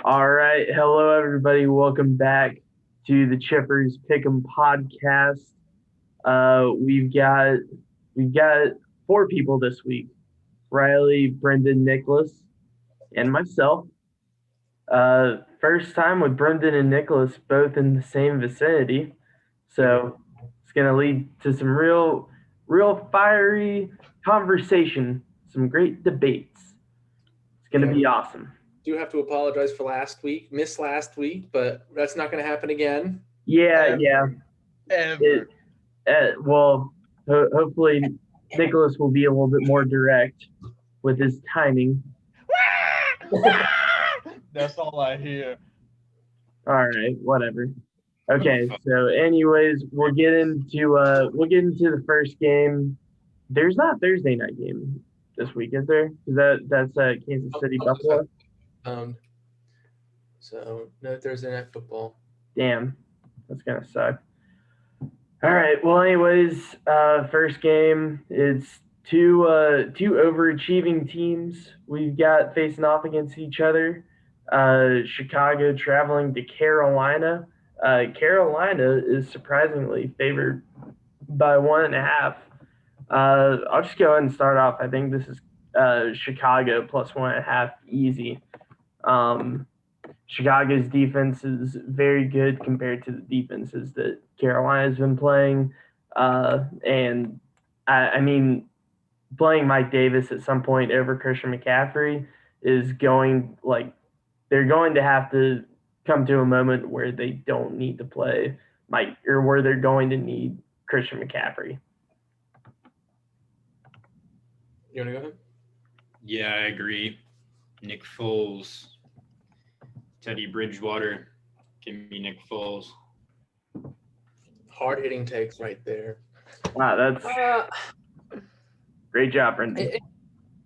All right. Hello, everybody. Welcome back to the Chippers Pick'em podcast. We've got four people this week: Riley, Brendan, Nicholas, and myself. First time with Brendan and Nicholas both in the same vicinity, so it's gonna lead to some real fiery conversation, some great debates. It's gonna be awesome. Do have to apologize for missed last week, but that's not going to happen again. Yeah, yeah. Ever. Hopefully Nicholas will be a little bit more direct with his timing. That's all I hear. All right, whatever. Okay, so anyways, we'll get into the first game. There's not a Thursday night game this week, is there? That's Kansas City Buffalo. So no Thursday night football. Damn, that's gonna suck. All right. Well, anyways, first game. It's two overachieving teams we've got facing off against each other. Chicago traveling to Carolina. Carolina is surprisingly favored by 1.5. I'll just go ahead and start off. I think this is Chicago plus 1.5 easy. Chicago's defense is very good compared to the defenses that Carolina's been playing. And I mean, playing Mike Davis at some point over Christian McCaffrey is they're going to have to come to a moment where they don't need to play Mike, or where they're going to need Christian McCaffrey. You want to go ahead? Yeah, I agree. Nick Foles, Teddy Bridgewater. Give me Nick Foles. Hard-hitting takes right there. Wow, that's great job, Brendan.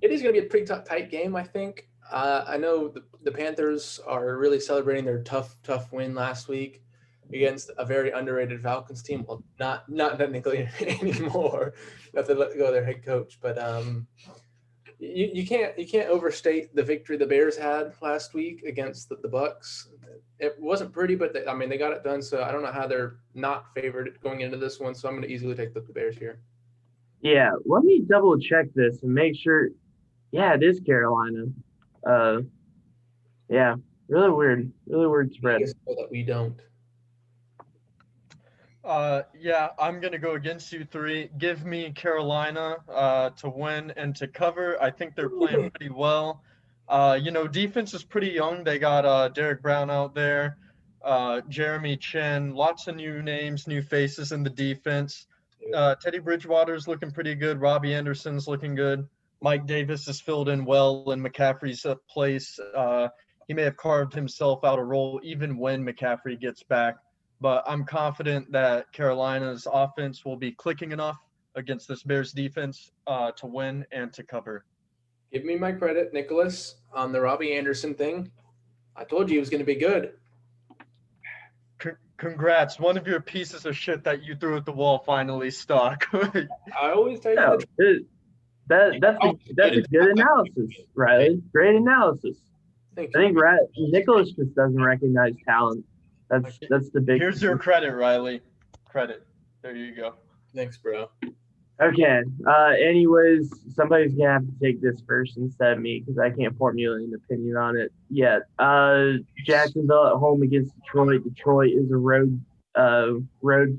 It is going to be a pretty tight game, I think. I know the Panthers are really celebrating their tough win last week against a very underrated Falcons team. Well, not technically anymore. Have to let go of their head coach, but you can't overstate the victory the Bears had last week against the Bucs. It wasn't pretty, but they got it done. So I don't know how they're not favored going into this one. So I'm going to easily take the Bears here. Yeah, let me double check this and make sure. Yeah, it is Carolina. Yeah, really weird spread. That we don't. Yeah, I'm gonna go against you three. Give me Carolina to win and to cover. I think they're playing pretty well. Defense is pretty young. They got Derek Brown out there, Jeremy Chin, lots of new names, new faces in the defense. Teddy Bridgewater's looking pretty good. Robbie Anderson's looking good. Mike Davis is filled in well in McCaffrey's place. He may have carved himself out a role even when McCaffrey gets back. But I'm confident that Carolina's offense will be clicking enough against this Bears defense to win and to cover. Give me my credit, Nicholas, on the Robbie Anderson thing. I told you he was going to be good. Congrats. One of your pieces of shit that you threw at the wall finally stuck. I always tell you that's a good analysis, Riley. Great analysis. I think Nicholas just doesn't recognize talent. That's the big. Here's your credit, Riley. Credit. There you go. Thanks, bro. Okay. Anyways, somebody's gonna have to take this first instead of me because I can't formulate an opinion on it yet. Jacksonville at home against Detroit. Detroit is a road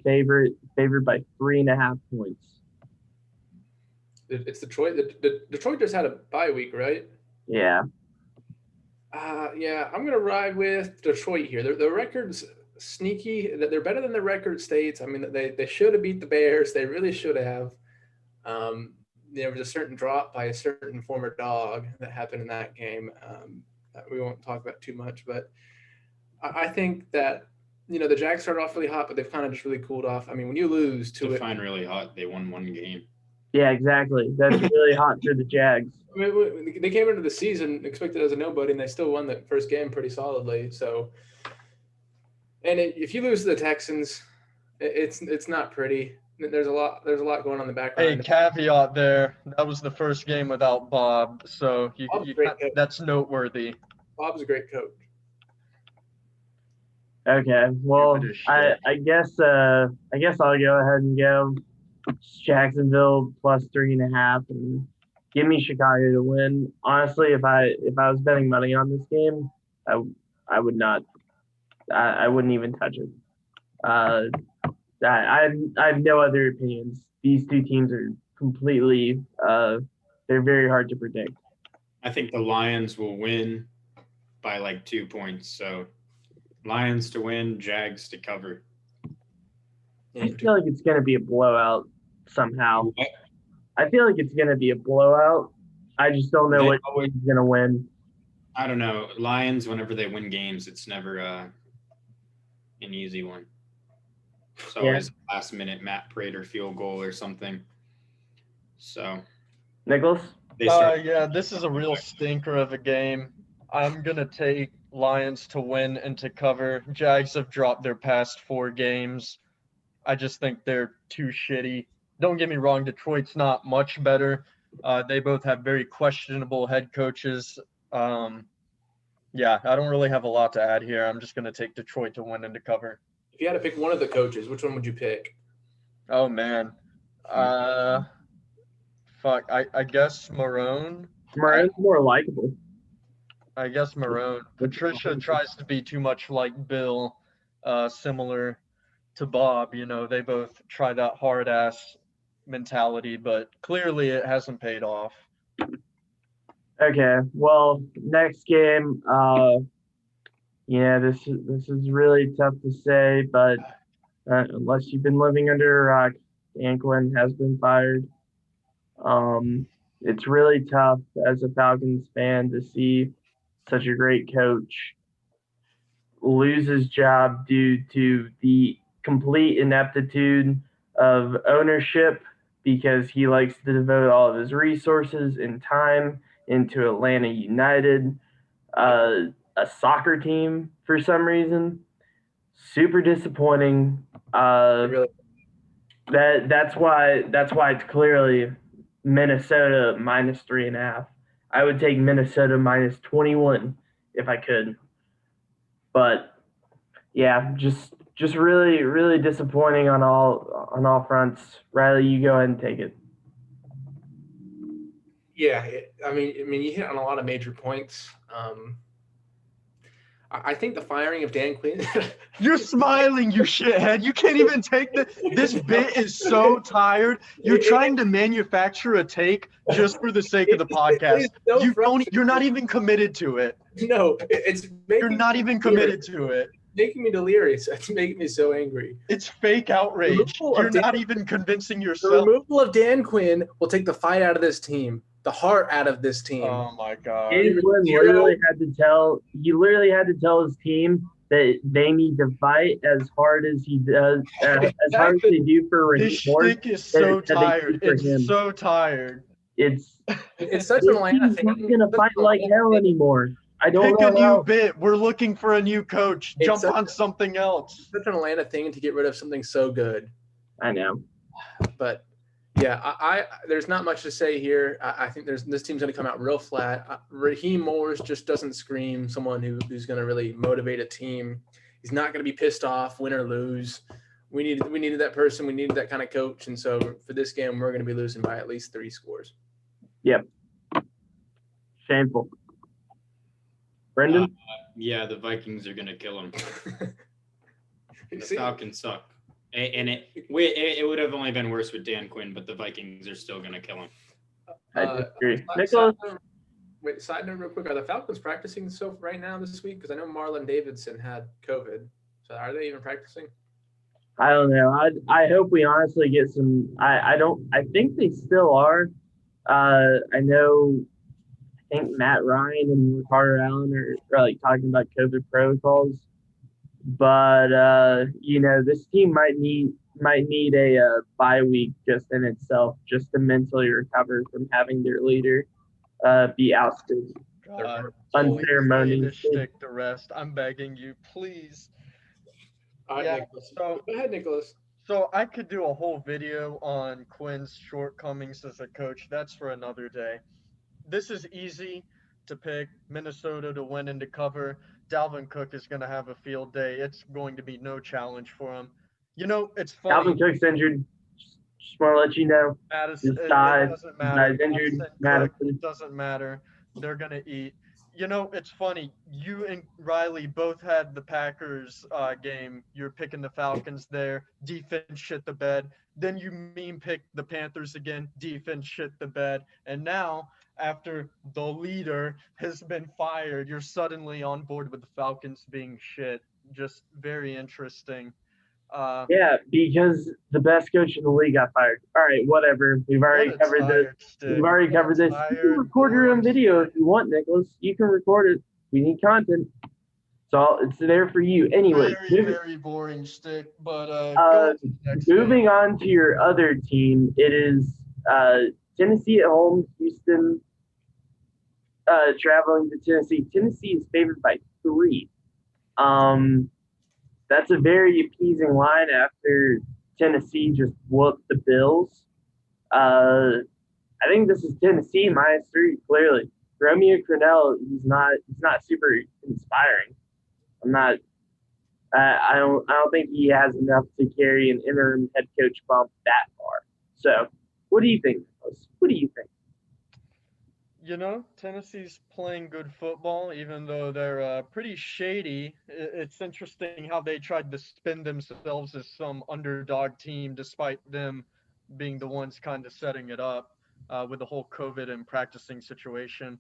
favored by 3.5 points. It's Detroit. Detroit just had a bye week, right? Yeah. Yeah, I'm going to ride with Detroit here. Their record's sneaky. They're better than the record states. I mean, they should have beat the Bears. They really should have. There was a certain drop by a certain former dog that happened in that game that we won't talk about too much. But I think that, the Jags started off really hot, but they've kind of just really cooled off. I mean, when you lose to Define really hot. They won one game. Yeah, exactly. That's really hot for the Jags. I mean, they came into the season expected as a nobody, and they still won the first game pretty solidly. So, and if you lose to the Texans, it's not pretty. There's a lot going on in the background. Hey, caveat there. That was the first game without Bob, so that's noteworthy. Bob's a great coach. Okay. Well, Give it a shot. I guess I'll go ahead and go Jacksonville plus 3.5 and give me Chicago to win. Honestly, if I was betting money on this game, I would not. I wouldn't even touch it. Uh, I have no other opinions. These two teams are completely. They're very hard to predict. I think the Lions will win by like 2 points. So Lions to win, Jags to cover. I feel like it's going to be a blowout somehow. What? I feel like it's going to be a blowout. I just don't know They what always- team's going to win. I don't know. Lions, whenever they win games, it's never an easy one. It's always a last minute Matt Prater field goal or something. So Nicholas? they start. Yeah, this is a real stinker of a game. I'm going to take Lions to win and to cover. Jags have dropped their past 4 games. I just think they're too shitty. Don't get me wrong, Detroit's not much better. They both have very questionable head coaches. Yeah, I don't really have a lot to add here. I'm just going to take Detroit to win and to cover. If you had to pick one of the coaches, which one would you pick? Oh, man. Fuck, I guess Marone. Maroon's more likable. I guess Marone. Patricia tries to be too much like Bill, similar to Bob. You know, they both try that hard ass mentality, but clearly it hasn't paid off. Okay. Well, next game. Yeah, this is really tough to say, but unless you've been living under a rock, Dan Quinn has been fired. It's really tough as a Falcons fan to see such a great coach lose his job due to the complete ineptitude of ownership because he likes to devote all of his resources and time into Atlanta United, a soccer team for some reason. Super disappointing. Really? That's why it's clearly Minnesota minus 3.5. I would take Minnesota minus 21 if I could. But yeah, just really disappointing on all fronts. Riley, you go ahead and take it. Yeah, I mean, you hit on a lot of major points. I think the firing of Dan Quinn. You're smiling, you shithead. You can't even take this bit is so tired. You're trying to manufacture a take just for the sake of the podcast. You're not even committed to it. No, it's You're not even committed to it. making me delirious. It's making me so angry. It's fake outrage. You're not even convincing The yourself. removal of Dan Quinn will take the fight out of this team, the heart out of this team. Oh my god. Dan Quinn literally had to tell his team that they need to fight as hard as he does, as hard as they do for This Raheem shtick is so tired. It's so tired. It's such an Atlanta he's thing. not gonna fight like hell anymore. I don't Pick a know new how. bit. We're looking for a new coach. It's Jump such on something else. Such an Atlanta thing to get rid of something so good. I know. But yeah, I there's not much to say here. I think this team's going to come out real flat. Raheem Morris just doesn't scream someone who's going to really motivate a team. He's not going to be pissed off, win or lose. We needed that person. We needed that kind of coach. And so for this game, we're going to be losing by at least 3 scores. Yep. Shameful. Brendan? Yeah, the Vikings are gonna kill him. The See? Falcons suck, and it would have only been worse with Dan Quinn, but the Vikings are still gonna kill him. I disagree. Nicholas? Side note real quick. Are the Falcons practicing right now this week? Because I know Marlon Davidson had COVID. So are they even practicing? I don't know. I hope we honestly get some. I think they still are. I think Matt Ryan and Ricardo Allen are like talking about COVID protocols, but this team might need a bye week just in itself, just to mentally recover from having their leader be ousted. God, Unceremonious. Stick the rest. I'm begging you, please. All right, Yeah, Nicholas. so- Go ahead, Nicholas. So I could do a whole video on Quinn's shortcomings as a coach. That's for another day. This is easy. to pick Minnesota to win and to cover. Dalvin Cook is going to have a field day. It's going to be no challenge for him. It's funny. Dalvin Cook's injured. Just want to let you know. Madison, This it guy, doesn't this matter. guy's injured. Cook, Madison. it doesn't matter. They're going to eat. It's funny. You and Riley both had the Packers game. You're picking the Falcons there. Defense shit the bed. Then you pick the Panthers again. Defense shit the bed. And now, after the leader has been fired, you're suddenly on board with the Falcons being shit. Just very interesting. Yeah, because the best coach in the league got fired. All right, whatever. We've already covered this. We've already covered this. You can record your own video if you want, Nicholas. You can record it. We need content. So it's there for you. Anyway, very boring stick. But moving on to your other team, it is Tennessee at home, Houston traveling to Tennessee. Tennessee is favored by 3. That's a very appeasing line after Tennessee just whooped the Bills. I think this is Tennessee -3 clearly. Romeo Crennel, he's not super inspiring. I don't think he has enough to carry an interim head coach bump that far. So, what do you think, Nicholas? What do you think? Tennessee's playing good football, even though they're pretty shady. It's interesting how they tried to spin themselves as some underdog team, despite them being the ones kind of setting it up with the whole COVID and practicing situation.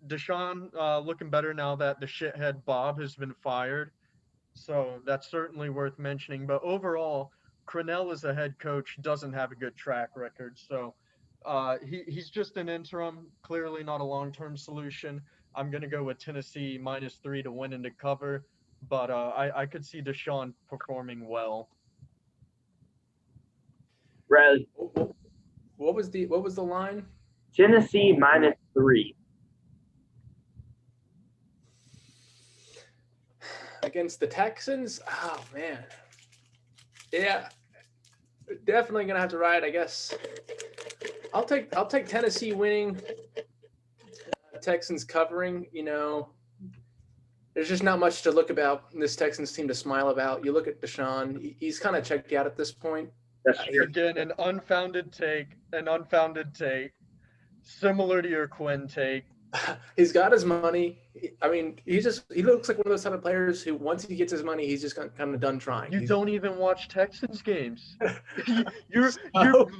Deshaun looking better now that the shithead Bob has been fired. So that's certainly worth mentioning. But overall, Crennel as a head coach doesn't have a good track record. So he's just an interim, clearly not a long-term solution. I'm going to go with Tennessee -3 to win and to cover, but I could see Deshaun performing well. Riley, what was the line? Tennessee -3 against the Texans. Oh man, yeah, definitely gonna have to ride. I guess I'll take Tennessee winning. Texans covering. There's just not much to look about in this Texans team to smile about. You look at Deshaun; he's kind of checked out at this point. That's true. Again, an unfounded take, similar to your Quinn take. He's got his money. I mean, he looks like one of those type of players who, once he gets his money, he's just kind of done trying. You don't even watch Texans games. You're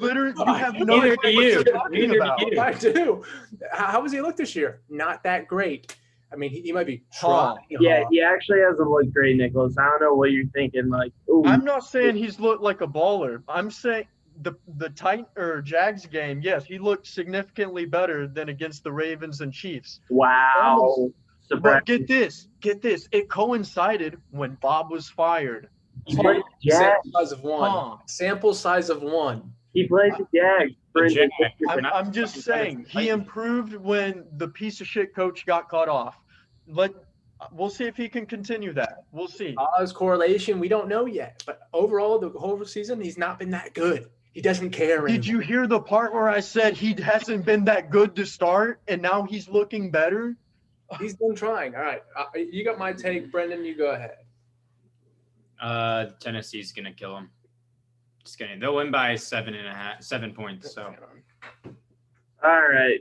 literally, you have no Neither idea do what you. you're talking Neither about. do you. I do. How does he look this year? Not that great. I mean, he might be trying. Yeah, he actually hasn't looked great, Nicholas. I don't know what you're thinking. Like, ooh. I'm not saying he's looked like a baller. I'm saying the Jags game, yes, he looked significantly better than against the Ravens and Chiefs. Wow. But get this. It coincided when Bob was fired. He played the Jags. Sample size of 1. He played the Jags. I'm just saying, he improved when the piece of shit coach got cut off. We'll see if he can continue that. We'll see. Cause correlation, we don't know yet. But overall, the whole season, he's not been that good. He doesn't care anymore. Did you hear the part where I said he hasn't been that good to start, and now he's looking better? He's been trying. All right. You got my take. Brendan, you go ahead. Tennessee's going to kill him. Just kidding. They'll win by 7 points. So. All right.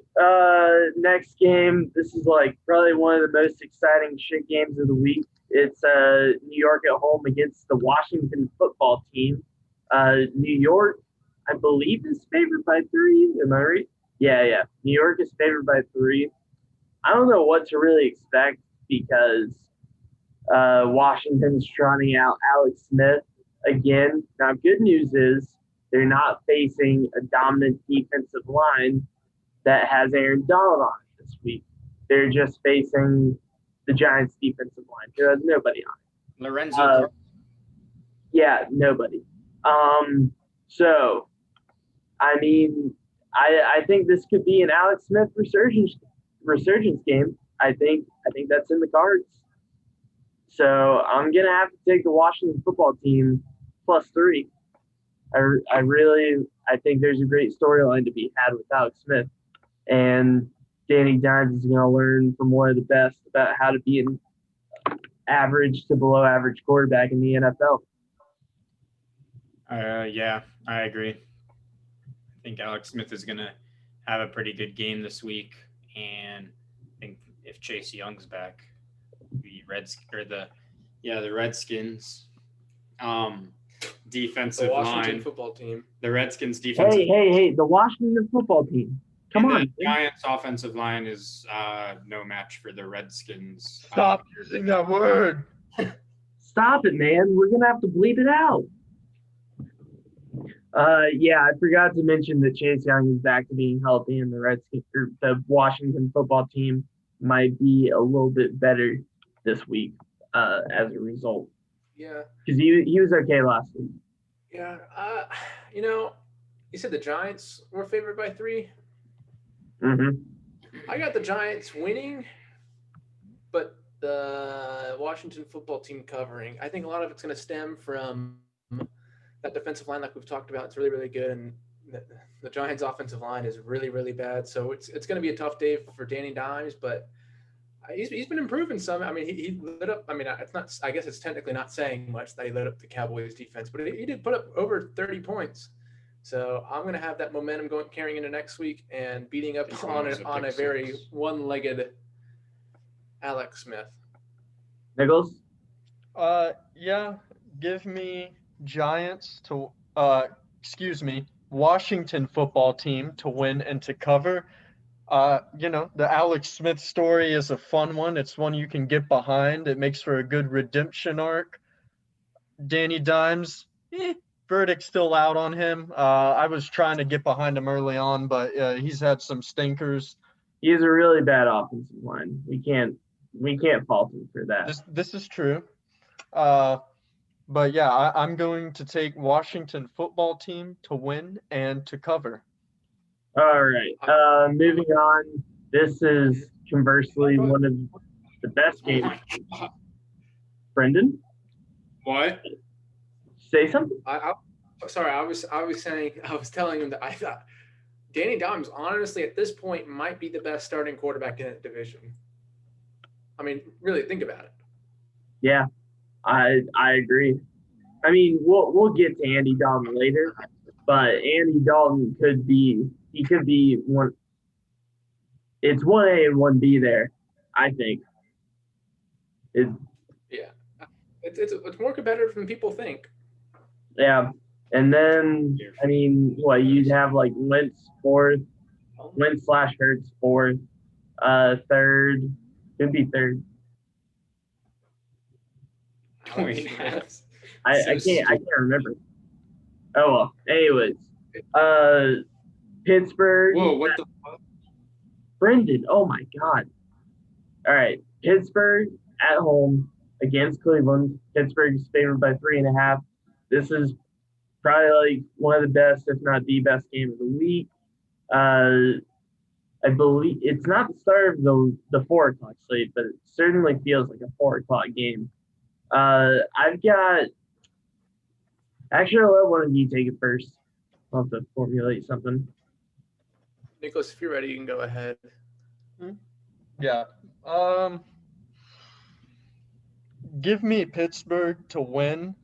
Next game. This is probably one of the most exciting shit games of the week. It's New York at home against the Washington football team. New York, I believe, is favored by 3. Am I right? Yeah. New York is favored by 3. I don't know what to really expect because Washington's trotting out Alex Smith again. Now, good news is they're not facing a dominant defensive line that has Aaron Donald on it this week. They're just facing the Giants' defensive line, who has nobody on it. Lorenzo. Yeah, nobody. So, I mean, I think this could be an Alex Smith resurgence game. I think that's in the cards. So I'm gonna have to take the Washington football team +3. I think there's a great storyline to be had with Alex Smith, and Danny Dimes is going to learn from one of the best about how to be an average to below average quarterback in the NFL. Yeah, I agree. I think Alex Smith is going to have a pretty good game this week, and I think if Chase Young's back, the Redskins defensive The Washington line, football team. the Redskins defensive. Hey, the Washington football team. Come on. The Giants offensive line is no match for the Redskins. Stop using that word. Stop it, man. We're going to have to bleep it out. Yeah, I forgot to mention that Chase Young is back to being healthy, and the Washington football team might be a little bit better this week as a result. Yeah. Because he was okay last week. Yeah. You said the Giants were favored by 3. Mm-hmm. I got the Giants winning, but the Washington football team covering. I think a lot of it's going to stem from that defensive line, like we've talked about. It's really, really good, and the Giants' offensive line is really, really bad. So it's going to be a tough day for Danny Dimes, but he's been improving some. I mean, he lit up. I mean, it's not. I guess it's technically not saying much that he lit up the Cowboys' defense, but he did put up over 30 points. So I'm going to have that momentum carrying into next week and beating up on a very one-legged Alex Smith. Nichols? Yeah, give me Washington football team to win and to cover. The Alex Smith story is a fun one. It's one you can get behind. It makes for a good redemption arc. Danny Dimes, verdict's still out on him. I was trying to get behind him early on, but he's had some stinkers. He has a really bad offensive line. We can't fault him for that. This is true. But yeah, I'm going to take Washington football team to win and to cover. All right. Moving on. This is conversely one of the best games. Brendan? What? Say something? I was telling him that I thought Danny Dimes, honestly, at this point, might be the best starting quarterback in that division. I mean, really think about it. Yeah, I agree. I mean, we'll get to Andy Dalton later, but Andy Dalton could be one. It's 1A and 1B there, I think. It's more competitive than people think. Yeah, and then I mean, you'd have like Wentz 4th, Wentz/Hurts 4th, 3rd, could be 3rd. I can't remember. Oh well. Anyways, Pittsburgh. Whoa! What the fuck? Brendan? Oh my God! All right, Pittsburgh at home against Cleveland. Pittsburgh is favored by 3.5. This is probably like one of the best, if not the best game of the week. I believe it's not the start of the 4 o'clock slate, but it certainly feels like a 4 o'clock game. I've got. Actually, I'll let one of you take it first. I'll have to formulate something. Nicholas, if you're ready, you can go ahead. Yeah. Give me Pittsburgh to win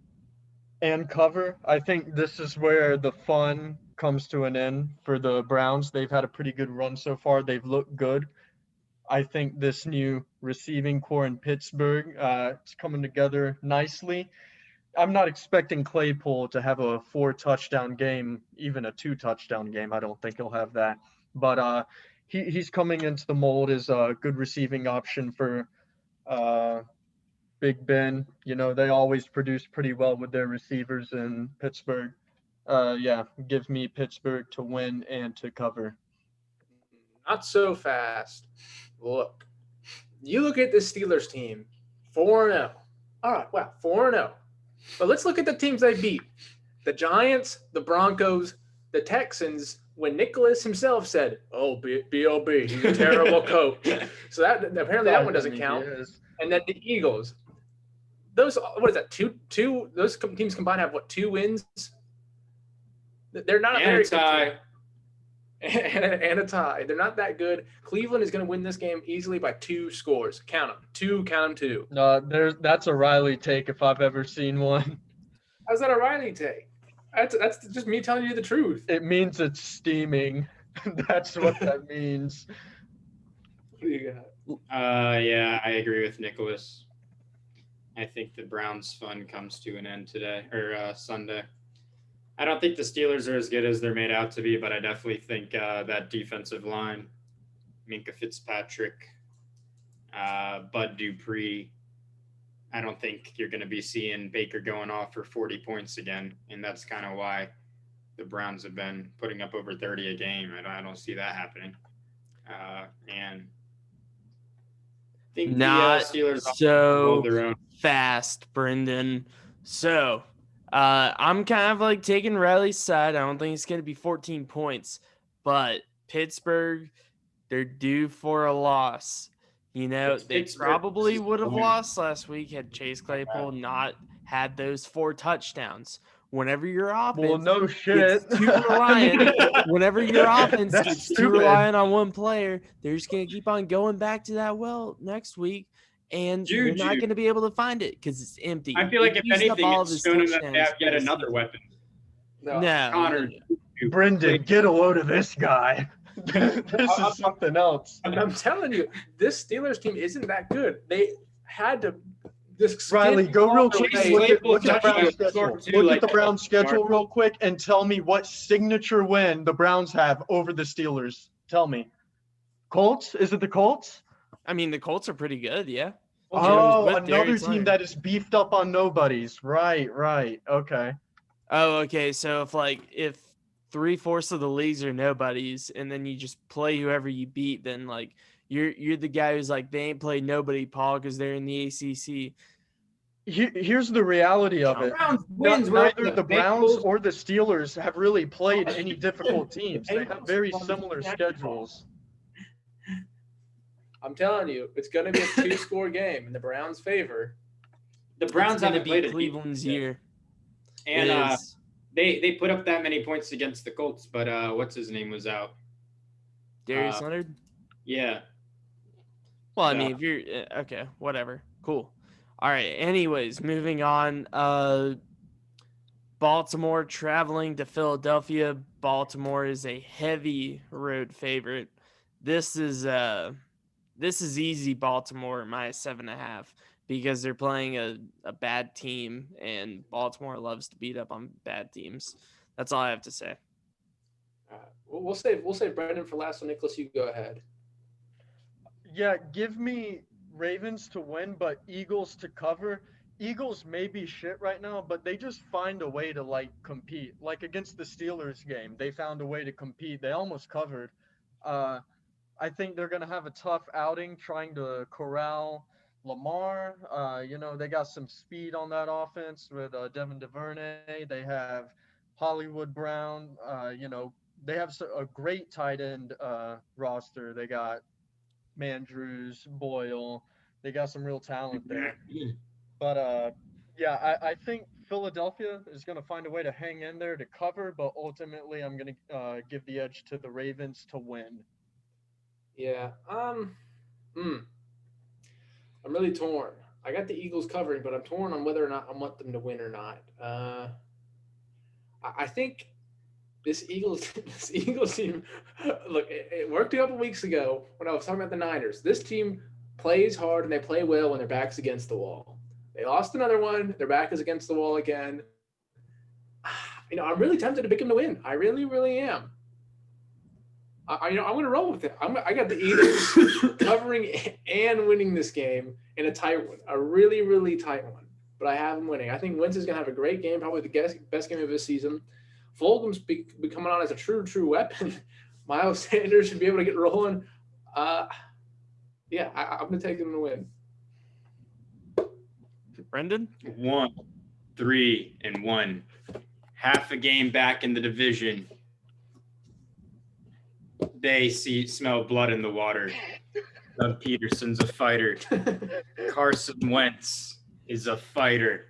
and cover. I think this is where the fun comes to an end for the Browns. They've had a pretty good run so far. They've looked good. I think this new receiving core in Pittsburgh, it's coming together nicely. I'm not expecting Claypool to have a 4-touchdown game, even a 2-touchdown game. I don't think he'll have that. But he's coming into the mold as a good receiving option for Big Ben. They always produce pretty well with their receivers in Pittsburgh. Give me Pittsburgh to win and to cover. Not so fast. Look, you look at the Steelers team, 4-0. All right, wow, 4-0. But let's look at the teams they beat. The Giants, the Broncos, the Texans, when Nicholas himself said, "Oh, B.O.B., he's a terrible coach." So apparently that one doesn't count. And then the Eagles. Those, what is that, two those teams combined have, 2 wins? They're not a very good team. and a tie. They're not that good. Cleveland is going to win this game easily by 2 scores. Count them. Two. That's a Riley take if I've ever seen one. How's that a Riley take? That's just me telling you the truth. It means it's steaming. That's what that means. What do you got? Yeah, I agree with Nicholas. I think the Browns' fun comes to an end today or Sunday. I don't think the Steelers are as good as they're made out to be, but I definitely think that defensive line, Minka Fitzpatrick, Bud Dupree, I don't think you're going to be seeing Baker going off for 40 points again, and that's kind of why the Browns have been putting up over 30 a game. I don't see that happening. And I think Not the Steelers so hold their own. fast, Brendan. So I'm kind of like taking Riley's side. I don't think it's going to be 14 points, but Pittsburgh, they're due for a loss. You know, It's they Pittsburgh probably versus would have Cleveland. lost last week had Chase Claypool not had those 4 touchdowns. Whenever your offense Well, no shit. gets too reliant, whenever your offense That's gets too stupid. reliant on one player, they're just going to keep on going back to that well next week, and you're not Juju. going to be able to find it because it's empty. I feel like He if used up anything, all of it's his shown them that they touchdowns have yet for the another season. weapon. No, Connor. Brendan, get a load of this guy. This is something else. I'm telling you, this Steelers team isn't that good. They had to just Riley, go real skid quick. away. Look at the Browns schedule. Look at the Browns schedule real quick and tell me what signature win the Browns have over the Steelers. Tell me. Colts? Is it the Colts? I mean, the Colts are pretty good, yeah. Oh, with another Darius team Leonard. that is beefed up on nobodies. Right. Okay. Oh, okay. So if 3/4 of the leagues are nobodies, and then you just play whoever you beat, then like you're the guy who's like they ain't played nobody, Paul, because they're in the ACC. Here's the reality of it. Browns wins were Neither the Browns or the Steelers have really played any difficult teams. They have very similar schedules. I'm telling you, it's going to be a 2-score game in the Browns' favor. The Browns It's gonna haven't played be a Cleveland's defense year. yet. It And is. they put up that many points against the Colts, but what's his name was out. Darius Leonard. Yeah. Well, I so- mean, if you're okay, whatever, cool. All right. Anyways, moving on. Baltimore traveling to Philadelphia. Baltimore is a heavy road favorite. This is easy. Baltimore -7.5 because they're playing a bad team, and Baltimore loves to beat up on bad teams. That's all I have to say. We'll save Brendan for last. So Nicholas, you go ahead. Yeah, give me Ravens to win, but Eagles to cover. Eagles may be shit right now, but they just find a way to like compete. Like against the Steelers game, they found a way to compete. They almost covered. I think they're gonna have a tough outing trying to corral Lamar. They got some speed on that offense with Devin DuVernay. They have Hollywood Brown. They have a great tight end roster. They got Mandrews, Boyle. They got some real talent there. But I think Philadelphia is going to find a way to hang in there to cover, but ultimately I'm going to give the edge to the Ravens to win. Yeah. I'm really torn. I got the Eagles covering, but I'm torn on whether or not I want them to win or not. I think this Eagles team, look, it worked a couple weeks ago when I was talking about the Niners. This team plays hard and they play well when their back's against the wall. They lost another one. Their back is against the wall again. I'm really tempted to pick them to win. I really, really am. I'm going to roll with it. I got the Eagles covering and winning this game in a tight one, a really, really tight one. But I have them winning. I think Wentz is going to have a great game, probably the best game of his season. Fulgham's be coming on as a true weapon. Miles Sanders should be able to get rolling. I'm going to take them to win. Brendan? 1-3-1. Half a game back in the division. They smell blood in the water. Doug Peterson's a fighter. Carson Wentz is a fighter.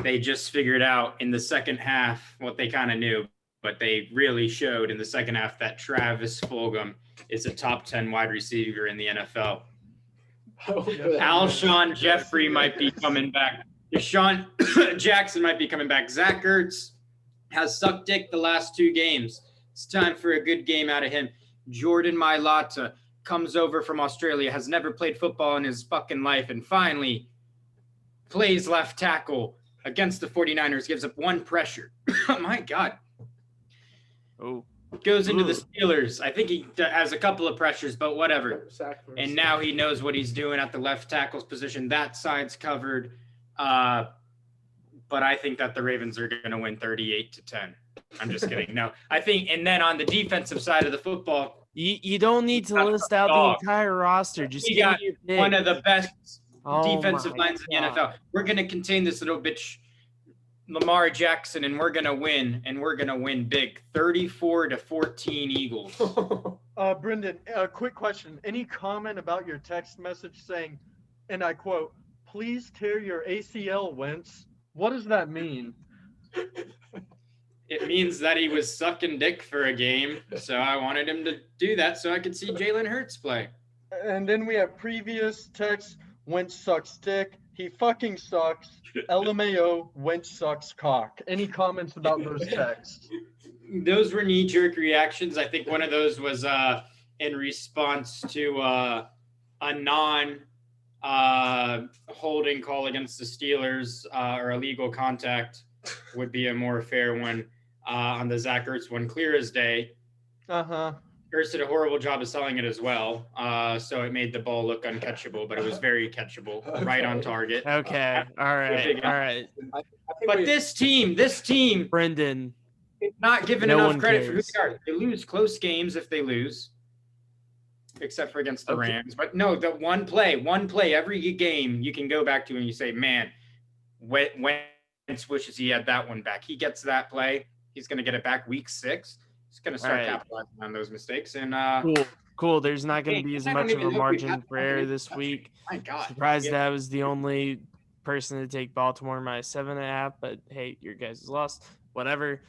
They just figured out in the second half what they kind of knew, but they really showed in the second half that Travis Fulgham is a top 10 wide receiver in the NFL. Alshon Jeffrey might be coming back. Deshaun Jackson might be coming back. Zach Ertz has sucked dick the last 2 games. It's time for a good game out of him. Jordan Mailata comes over from Australia, has never played football in his fucking life, and finally plays left tackle against the 49ers, gives up 1 pressure. Oh, my God. Oh. Goes into the Steelers. I think he has a couple of pressures, but whatever. And now he knows what he's doing at the left tackle's position. That side's covered. But I think that the Ravens are going to win 38-10. I'm just kidding. No, I think, and then on the defensive side of the football, you don't need to list out the entire roster. Just we got one of the best defensive lines in the God. NFL. We're going to contain this little bitch, Lamar Jackson, and we're going to win, and we're going to win big. 34-14 Eagles. Brendan, a quick question. Any comment about your text message saying, and I quote, "Please tear your ACL, Wentz"? What does that mean? It means that he was sucking dick for a game, so I wanted him to do that so I could see Jalen Hurts play. And then we have previous text, Wentz sucks dick. He fucking sucks. LMAO, Wentz sucks cock. Any comments about those texts? Those were knee-jerk reactions. I think one of those was in response to a non-holding call against the Steelers or illegal contact would be a more fair one. On the Zach Ertz one, clear as day. Ertz did a horrible job of selling it as well, so it made the ball look uncatchable, but it was very catchable, right on target. Okay, all right. But this team, Brendan, not given No enough one credit for who cares. they are. They lose close games if they lose, except for against the Okay. Rams. But no, the one play every game you can go back to and you say, man, Wentz wishes he had that one back. He gets that play. He's going to get it back week 6. He's going to start Right. capitalizing on those mistakes. And cool. There's not going to be as I don't much of even a know if we margin have for error confidence this in that week. team. My God. Surprised Yeah. that was the only person to take Baltimore minus 7.5, but hey, your guys' lost. Whatever.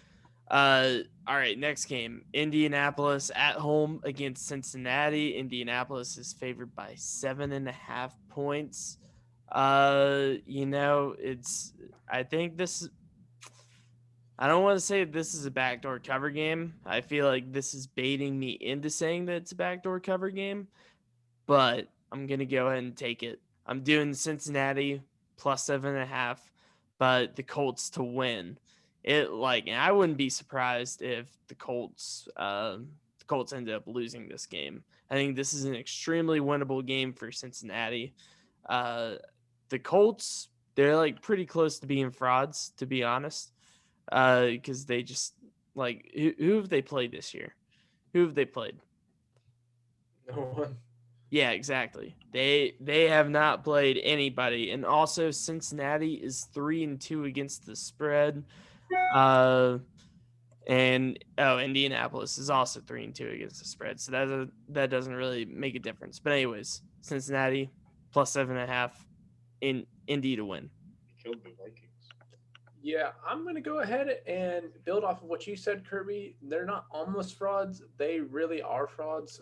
All right, next game. Indianapolis at home against Cincinnati. Indianapolis is favored by 7.5 points. I don't want to say this is a backdoor cover game. I feel like this is baiting me into saying that it's a backdoor cover game, but I'm going to go ahead and take it. I'm doing Cincinnati plus 7.5, but the Colts to win. And I wouldn't be surprised if the Colts ended up losing this game. I think this is an extremely winnable game for Cincinnati. The Colts, they're pretty close to being frauds, to be honest. Because they just who have they played this year? Who have they played? No one. Yeah, exactly. They have not played anybody, and also Cincinnati is 3-2 against the spread. Indianapolis is also 3-2 against the spread, so that doesn't really make a difference. But anyways, Cincinnati plus 7.5 in Indy to win. Killed the Vikings. Yeah, I'm going to go ahead and build off of what you said, Kirby. They're not almost frauds. They really are frauds.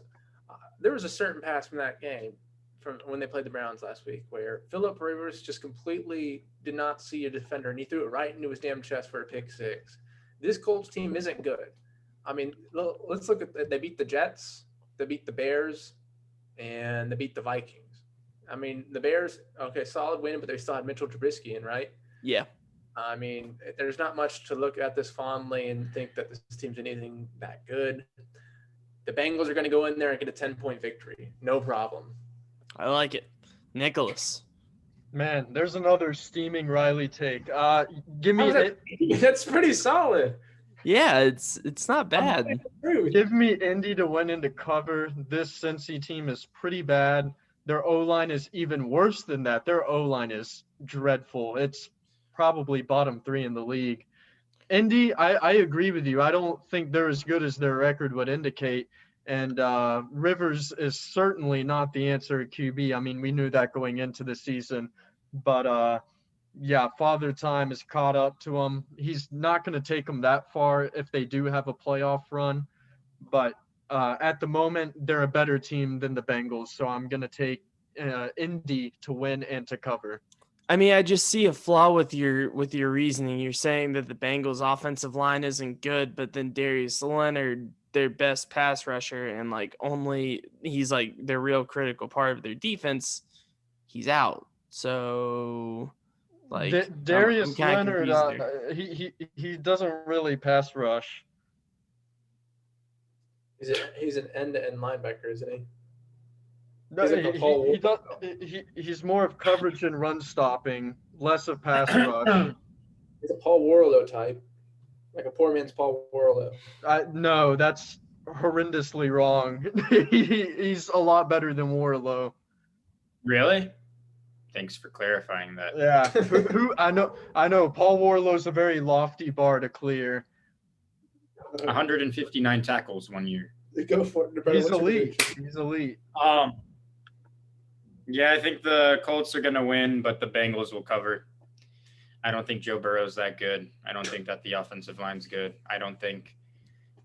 There was a certain pass from that game from when they played the Browns last week where Phillip Rivers just completely did not see a defender, and he threw it right into his damn chest for a pick 6. This Colts team isn't good. I mean, let's look at – they beat the Jets, they beat the Bears, and they beat the Vikings. I mean, the Bears, okay, solid win, but they still had Mitchell Trubisky in, right? Yeah. I mean, there's not much to look at this fondly and think that this team's anything that good. The Bengals are going to go in there and get a 10-point victory. No problem. I like it. Nicholas. Man, there's another steaming Riley take. Give me That's pretty solid. Yeah, it's not bad. Give me Indy to win and to cover. This Cincy team is pretty bad. Their O-line is even worse than that. Their O-line is dreadful. It's probably bottom 3 in the league. Indy, I agree with you. I don't think they're as good as their record would indicate. And Rivers is certainly not the answer at QB. I mean, we knew that going into the season. But yeah, Father Time has caught up to him. He's not going to take them that far if they do have a playoff run, but at the moment they're a better team than the Bengals, so I'm going to take Indy to win and to cover. I mean, I just see a flaw with your reasoning. You're saying that the Bengals offensive line isn't good, but then Darius Leonard, their best pass rusher, and like he's like their real critical part of their defense, he's out. So like Darius I'm kind of Leonard, confused there. he doesn't really pass rush. He's an end-to-end linebacker, isn't he? No, he's more of coverage and run stopping, less of pass rush. He's a Paul Warlow type, like a poor man's Paul Warlow. No, that's horrendously wrong. He's a lot better than Warlow. Really? Thanks for clarifying that. Yeah, who I know. Paul Warlow's a very lofty bar to clear. 159 tackles 1 year. Go for it. He's elite. He's elite. Yeah, I think the Colts are going to win, but the Bengals will cover. I don't think Joe Burrow's that good. I don't think that the offensive line's good. I don't think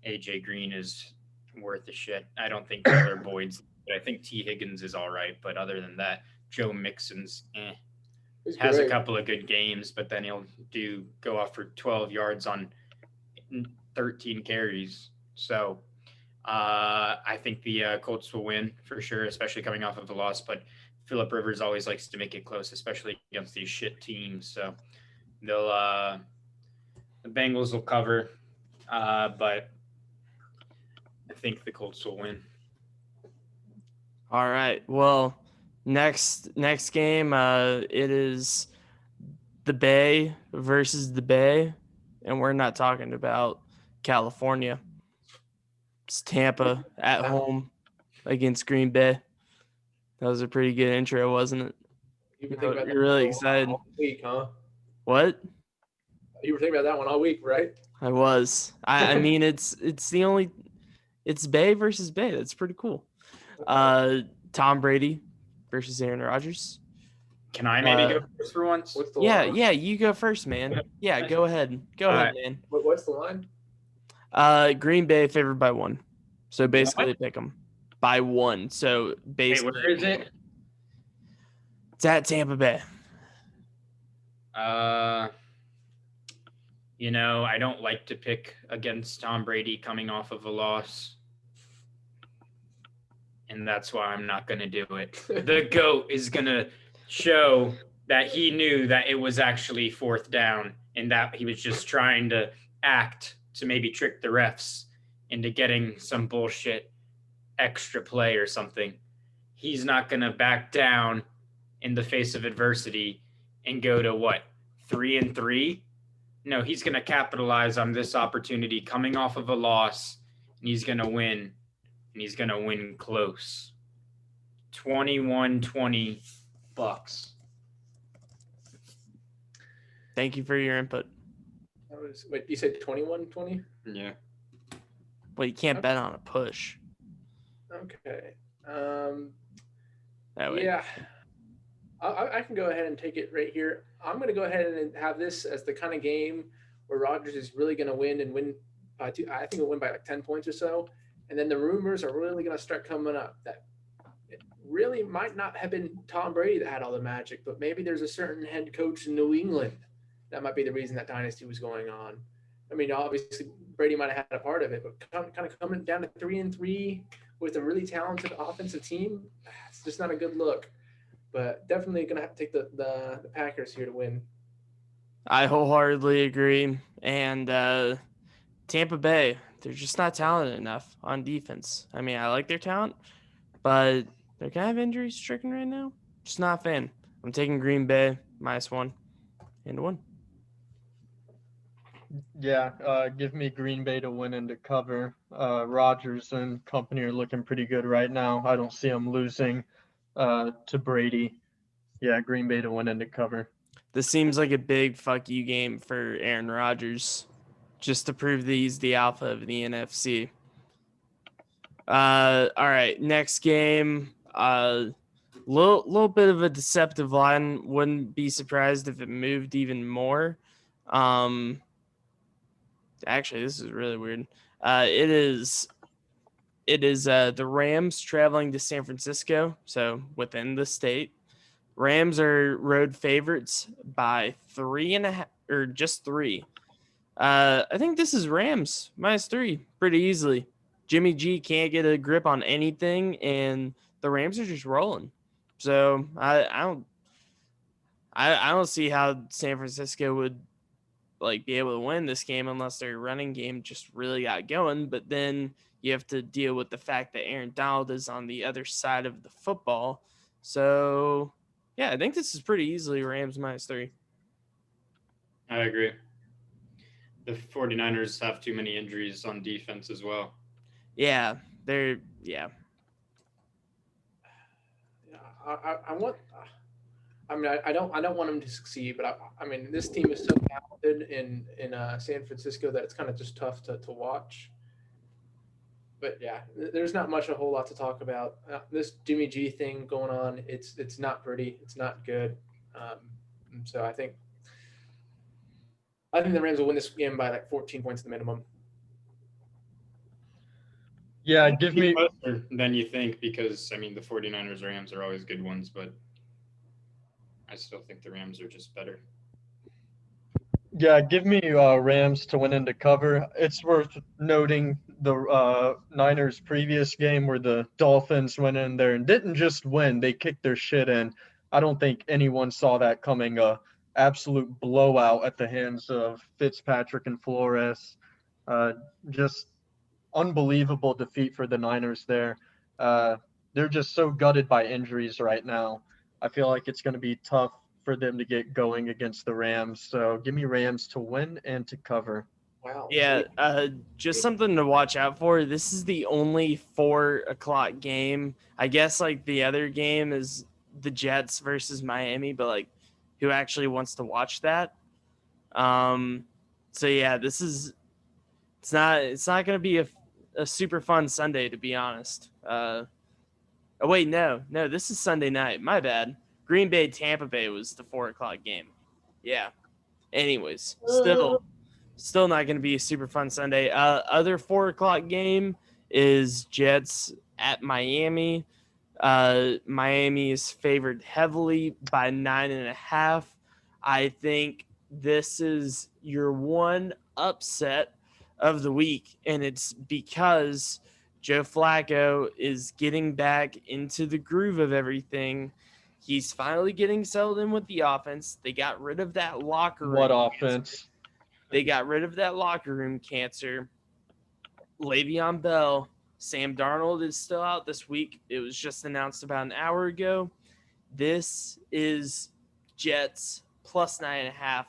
AJ Green is worth a shit. I don't think Tyler Boyd's. I think T. Higgins is all right, but other than that, Joe Mixon's has a couple of good games, but then he'll go off for 12 yards on 13 carries. So I think the Colts will win for sure, especially coming off of a loss. But Phillip Rivers always likes to make it close, especially against these shit teams. So the Bengals will cover, but I think the Colts will win. All right. Well, next game, it is the Bay versus the Bay, and we're not talking about California. It's Tampa at home against Green Bay. That was a pretty good intro, wasn't it? You're really excited. All week, huh? What? You were thinking about that one all week, right? I was. I mean, it's Bay versus Bay. That's pretty cool. Tom Brady versus Aaron Rodgers. Can I maybe go first for once? Yeah, you go first, man. Yeah, go ahead. Go ahead, man. What's the line? Green Bay favored by 1. So basically pick them by 1. So basically, where is it? It's at Tampa Bay. I don't like to pick against Tom Brady coming off of a loss. And that's why I'm not going to do it. The GOAT is going to show that he knew that it was actually 4th down and that he was just trying to act to maybe trick the refs into getting some bullshit extra play or something. He's not going to back down in the face of adversity and go to 3-3? No, he's going to capitalize on this opportunity coming off of a loss, and he's going to win. And he's going to win close. 21-20 Bucks. Thank you for your input. Wait, you said 21-20? Yeah. Well, you can't bet on a push. Okay. That way. Yeah. I can go ahead and take it right here. I'm going to go ahead and have this as the kind of game where Rodgers is really going to win by 2. I think he'll win by 10 points or so. And then the rumors are really going to start coming up that it really might not have been Tom Brady that had all the magic, but maybe there's a certain head coach in New England that might be the reason that dynasty was going on. I mean, obviously Brady might have had a part of it, but kind of coming down to 3-3 with a really talented offensive team, it's just not a good look. But definitely going to have to take the Packers here to win. I wholeheartedly agree. And Tampa Bay, they're just not talented enough on defense. I mean, I like their talent, but they're kind of injury stricken right now. Just not a fan. I'm taking Green Bay -1 and 1. Yeah, give me Green Bay to win and to cover. Rodgers and company are looking pretty good right now. I don't see them losing to Brady. Yeah, Green Bay to win and to cover. This seems like a big fuck you game for Aaron Rodgers, just to prove that he's the alpha of the NFC. All right, next game. Little bit of a deceptive line. Wouldn't be surprised if it moved even more. Actually, this is really weird. It is the Rams traveling to San Francisco, so within the state. Rams are road favorites by 3.5 or just 3. I think this is Rams -3 pretty easily. Jimmy G can't get a grip on anything, and the Rams are just rolling. So I don't see how San Francisco would be able to win this game unless their running game just really got going. But then you have to deal with the fact that Aaron Donald is on the other side of the football. So yeah, I think this is pretty easily Rams -3. I agree. The 49ers have too many injuries on defense as well. Yeah, I don't want them to succeed, but I mean, this team is so talented in San Francisco that it's kind of just tough to watch. But yeah, there's not a whole lot to talk about. This Jimmy G thing going on, it's not pretty. It's not good. So I think the Rams will win this game by 14 points at the minimum. Yeah, give me closer than you think, because I mean the 49ers Rams are always good ones, but I still think the Rams are just better. Yeah, give me Rams to win and to cover. It's worth noting the Niners' previous game where the Dolphins went in there and didn't just win, they kicked their shit in. I don't think anyone saw that coming. Absolute blowout at the hands of Fitzpatrick and Flores. Just unbelievable defeat for the Niners there. They're just so gutted by injuries right now. I feel like it's going to be tough for them to get going against the Rams. So give me Rams to win and to cover. Wow. Yeah, just something to watch out for. This is the only 4:00 game. I guess the other game is the Jets versus Miami, but who actually wants to watch that? So yeah, it's not going to be a super fun Sunday, to be honest. Oh wait, no, this is Sunday night. My bad. Green Bay Tampa Bay was the 4:00 game. Yeah. Anyways, still not going to be a super fun Sunday. Other 4:00 game is Jets at Miami. Miami is favored heavily by 9.5. I think this is your one upset of the week, and it's because Joe Flacco is getting back into the groove of everything. He's finally getting settled in with the offense. They got rid of that locker room. What offense? They got rid of that locker room cancer. Le'Veon Bell, Sam Darnold is still out this week. It was just announced about an hour ago. This is Jets plus 9.5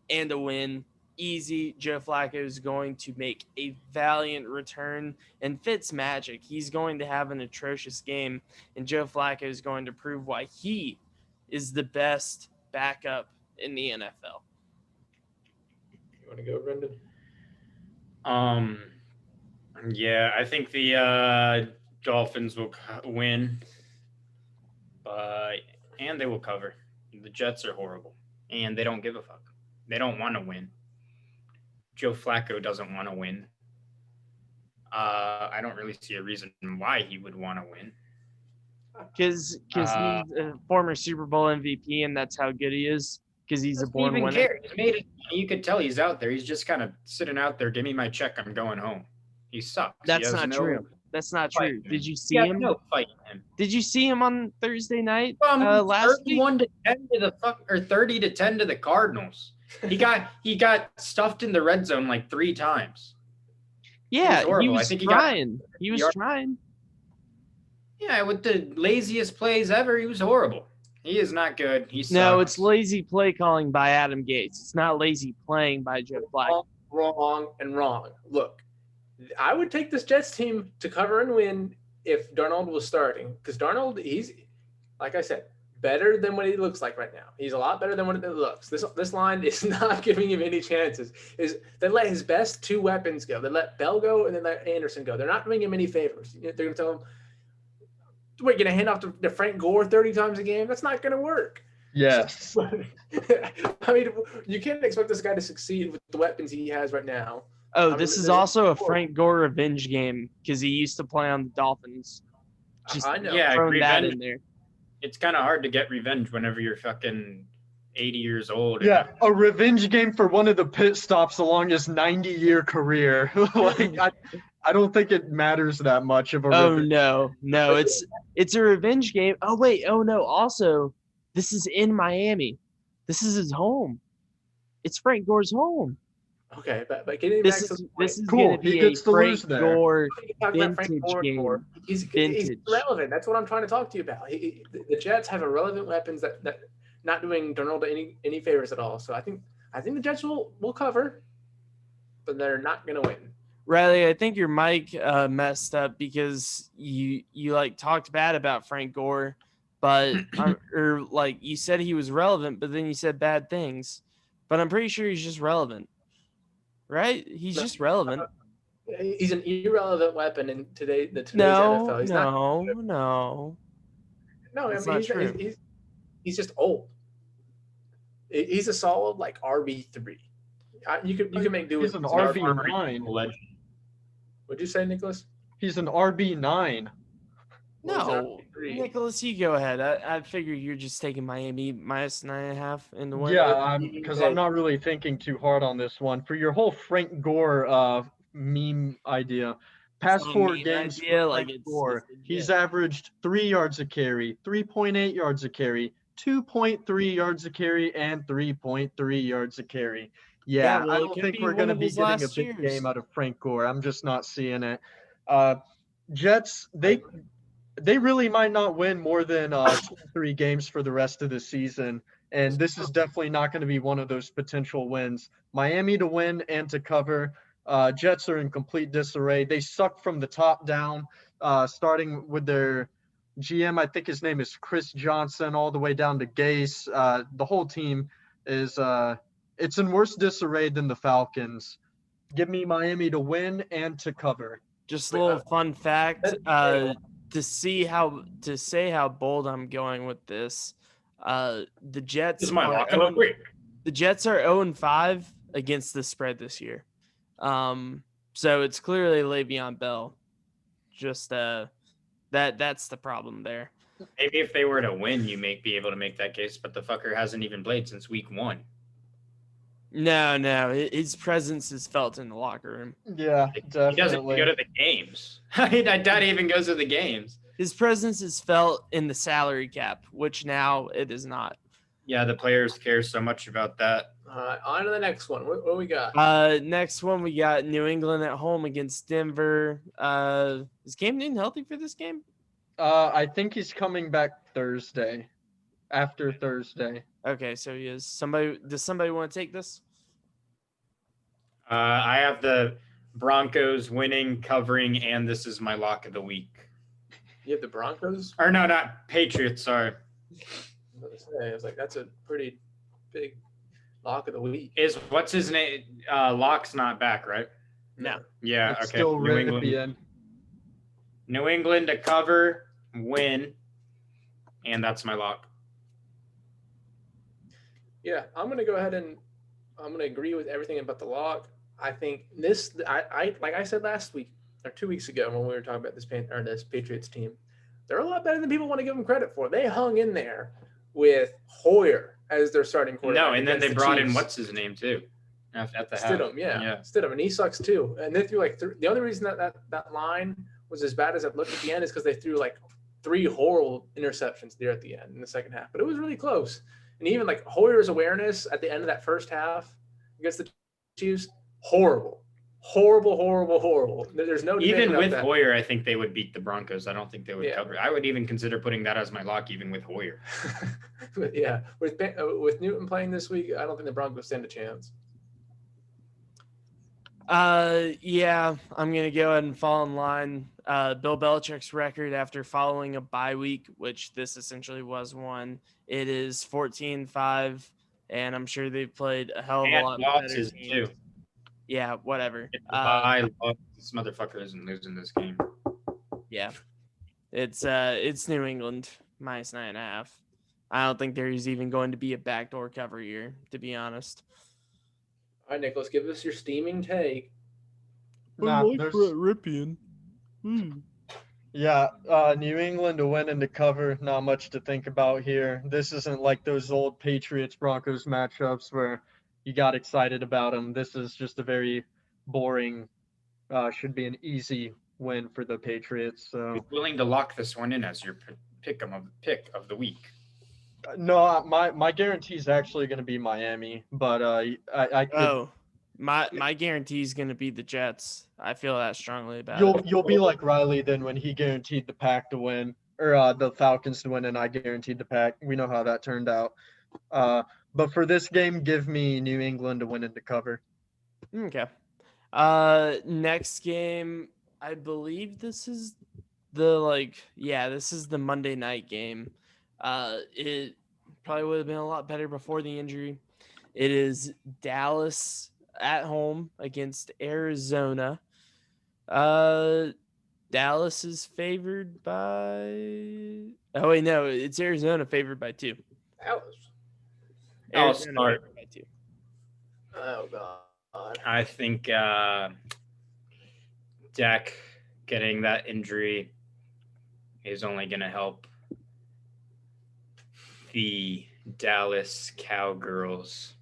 and a win. Easy. Joe Flacco is going to make a valiant return, and Fitz magic. He's going to have an atrocious game, and Joe Flacco is going to prove why he is the best backup in the NFL. You want to go, Brendan? Yeah, I think the Dolphins will win, and they will cover. The Jets are horrible, and they don't give a fuck. They don't want to win. Joe Flacco doesn't want to win. I don't really see a reason why he would want to win. Because he's a former Super Bowl MVP, and that's how good he is. Because he's a born winner. Care. He's made it. You could tell he's out there. He's just kind of sitting out there. Give me my check. I'm going home. He sucks. That's not true. That's not true. Did you see him? No fighting him. Did you see him on Thursday night last week? 31 to 10 to the 30 to 10 to the Cardinals. He got stuffed in the red zone 3 times. Yeah, he was trying. He was trying. Yeah, with the laziest plays ever, he was horrible. He is not good. He sucks. No, it's lazy play calling by Adam Gates. It's not lazy playing by Joe Flacco. Wrong. Look, I would take this Jets team to cover and win if Darnold was starting, because Darnold, he's, like I said, better than what he looks like right now. He's a lot better than what it looks. This line is not giving him any chances. They let his best 2 weapons go. They let Bell go and then let Anderson go. They're not doing him any favors. They're going to tell him, Wait, gonna hand off to Frank Gore 30 times a game? That's not gonna work. Yes. I mean, you can't expect this guy to succeed with the weapons he has right now. Oh, I this mean, is there's- also a Frank Gore revenge game because he used to play on the Dolphins. Just I know. Yeah, throwing that revenge. in there. It's kind of hard to get revenge whenever you're fucking 80 years old. Yeah, a revenge game for one of the pit stops along his 90-year career. Like, I don't think it matters that much of a Oh revenge. no, it's a revenge game. Oh wait, oh no. Also, this is in Miami. This is his home. It's Frank Gore's home. Okay, but getting This back to is the point, this is Cool, gonna he be gets a to Frank lose there. Gore we can talk about Frank vintage Gore game. more. He's Vintage. relevant. That's what I'm trying to talk to you about. The Jets have irrelevant weapons that not doing Darnold any favors at all. So I think the Jets will cover, but they're not going to win. Riley, I think your mic messed up because you like talked bad about Frank Gore, but or like you said he was relevant, but then you said bad things. But I'm pretty sure he's just relevant, right? He's No. just relevant. He's an irrelevant weapon in today's No, NFL. He's no. no. I That's mean, not true. he's just old. He's a solid like RB3. You can make do He's with an some- RB9. What'd you say, Nicholas? He's an RB9. No, RB3? Nicholas, you go ahead. I figure you're just taking Miami minus 9.5 in the win. Yeah, because I'm not really thinking too hard on this one. For your whole Frank Gore meme idea, past not a 4 meme games idea, for like, Frank it's Gore, legit. he's averaged 3 yards a carry, 3.8 yards a carry, 2.3 yards a carry, and 3.3 yards a carry. Yeah, well, I it don't could think be we're one going to of be his getting a last big years. game out of Frank Gore. I'm just not seeing it. Jets, they really might not win more than 2-3 games for the rest of the season. And this is definitely not going to be one of those potential wins. Miami to win and to cover. Jets are in complete disarray. They suck from the top down, starting with their GM. I think his name is Chris Johnson, all the way down to Gase. The whole team is it's in worse disarray than the Falcons. Give me Miami to win and to cover. Just a little fun fact. To say how bold I'm going with this, the Jets This is my are lock. 0 Quick. the Jets are 0-5 against the spread this year. So it's clearly Le'Veon Bell. Just that's the problem there. Maybe if they were to win, you may be able to make that case, but the fucker hasn't even played since week 1. No, his presence is felt in the locker room. Yeah, He doesn't definitely. go to the games. I doubt he even goes to the games. His presence is felt in the salary cap, which now it is not. Yeah, the players care so much about that. On to the next one. What we got? Next one we got New England at home against Denver. Is Cam Newton healthy for this game? I think he's coming back Thursday. After Thursday. Okay, so he is. Does somebody want to take this? I have the Broncos winning, covering, and this is my lock of the week. You have the Broncos? Or no, not Patriots, sorry. I was like, that's a pretty big lock of the week. What's his name? Lock's not back, right? No. Yeah, It's okay. still New Rivian. England to cover, win, and that's my lock. Yeah, I'm gonna go ahead and I'm gonna agree with everything about the lock. I think this, I like I said last week or 2 weeks ago when we were talking about this Patriots team, they're a lot better than people want to give them credit for. They hung in there with Hoyer as their starting quarterback. No, and then they against brought the in Chiefs. what's his name too, at the half. Stidham, yeah. Stidham, and he sucks too. And they threw like the only reason that line was as bad as it looked at the end is because they threw like 3 horrible interceptions there at the end in the second half. But it was really close. And even like Hoyer's awareness at the end of that first half against the Chiefs, horrible. There's no debate Even about with that. Hoyer, I think they would beat the Broncos. I don't think they would Yeah. cover. I would even consider putting that as my lock, even with Hoyer. But yeah, with Newton playing this week, I don't think the Broncos stand a chance. Yeah, I'm gonna go ahead and fall in line. Bill Belichick's record after following a bye week, which this essentially was one, it is 14-5, and I'm sure they've played a hell of a And lot better losses teams. too. Yeah, whatever. If the bye loss, this motherfucker isn't losing this game. Yeah. It's New England -9.5. I don't think there's even going to be a backdoor cover here, to be honest. All right, Nicholas, give us your steaming take. Nah, there's Ripien. Yeah, New England to win and to cover, not much to think about here. This isn't like those old Patriots Broncos matchups where you got excited about them. This is just a very boring, should be an easy win for the Patriots. So Willing to lock this one in as your pick of the week. no, my guarantee is actually going to be Miami, but I could. Oh, my guarantee is going to be the Jets. I feel that strongly about it. You'll be like Riley then when he guaranteed the Pack to win or the Falcons to win, and I guaranteed the Pack. We know how that turned out. But for this game, give me New England to win and to cover. Okay. Next game, I believe this is this is the Monday night game. It probably would have been a lot better before the injury. It is Dallas at home against Arizona. Dallas is favored by. Oh wait, no, it's Arizona favored by 2. I'll Arizona start. favored by 2. Oh God. I think Dak getting that injury is only going to help the Dallas Cowgirls.